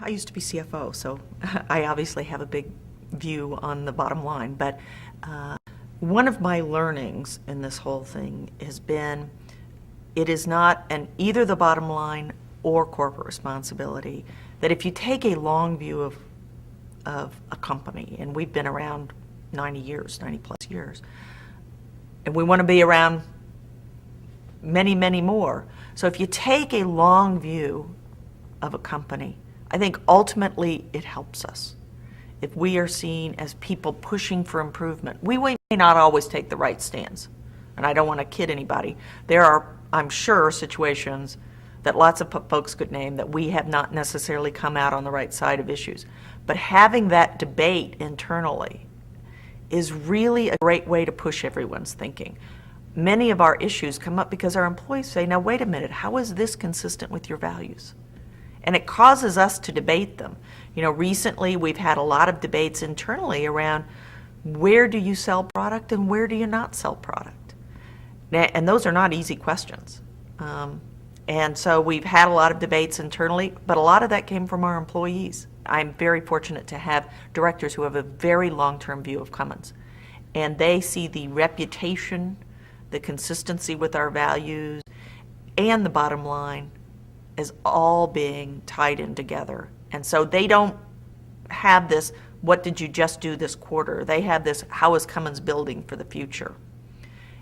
I used to be CFO, so I obviously have a big view on the bottom line. But one of my learnings in this whole thing has been it is not either the bottom line or corporate responsibility. That if you take a long view of a company, and we've been around 90 plus years, and we want to be around many, many more. So if you take a long view of a company, I think ultimately it helps us. If we are seen as people pushing for improvement, we may not always take the right stance. And I don't want to kid anybody. There are, I'm sure, situations that lots of folks could name that we have not necessarily come out on the right side of issues. But having that debate internally is really a great way to push everyone's thinking. Many of our issues come up because our employees say, now wait a minute, how is this consistent with your values? And it causes us to debate them. You know, recently we've had a lot of debates internally around where do you sell product and where do you not sell product? And those are not easy questions. And so we've had a lot of debates internally, but a lot of that came from our employees. I'm very fortunate to have directors who have a very long-term view of Cummins. And they see the reputation, the consistency with our values, and the bottom line as all being tied in together. And so they don't have this, what did you just do this quarter? They have this, how is Cummins building for the future?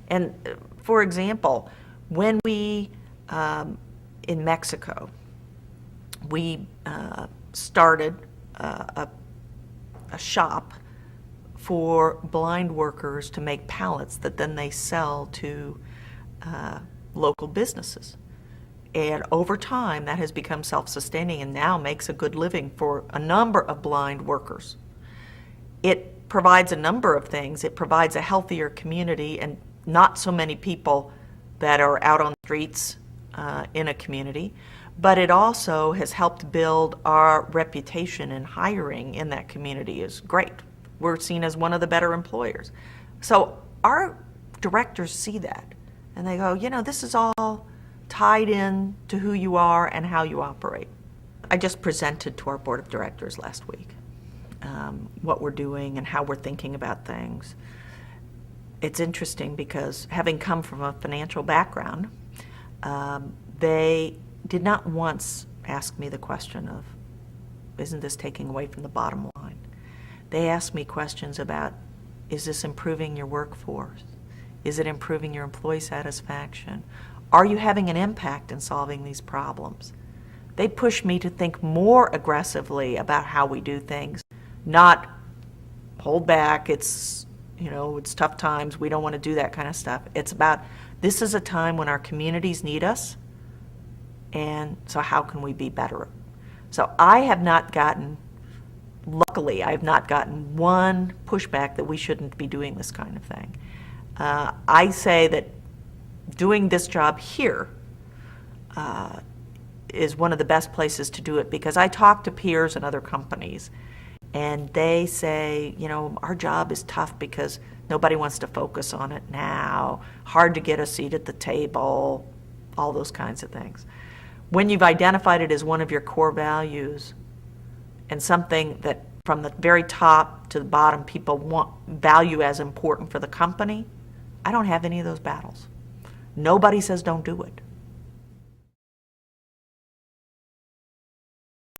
And for example, when we, in Mexico, we started a shop for blind workers to make pallets that then they sell to local businesses. And over time, that has become self-sustaining and now makes a good living for a number of blind workers. It provides a number of things. It provides a healthier community and not so many people that are out on the streets in a community, but it also has helped build our reputation and hiring in that community is great. We're seen as one of the better employers. So our directors see that and they go, you know, this is all tied in to who you are and how you operate. I just presented to our board of directors last week what we're doing and how we're thinking about things. It's interesting because having come from a financial background, they did not once ask me the question of, isn't this taking away from the bottom line? They asked me questions about, is this improving your workforce? Is it improving your employee satisfaction? Are you having an impact in solving these problems? They push me to think more aggressively about how we do things, not hold back, it's, you know, it's tough times, we don't want to do that kind of stuff. It's about, this is a time when our communities need us, and so how can we be better? So I have not gotten, luckily, I have not gotten one pushback that we shouldn't be doing this kind of thing. I say that doing this job here is one of the best places to do it because I talk to peers in other companies and they say, you know, our job is tough because nobody wants to focus on it now, hard to get a seat at the table, all those kinds of things. When you've identified it as one of your core values and something that from the very top to the bottom people value as important for the company, I don't have any of those battles. Nobody says don't do it.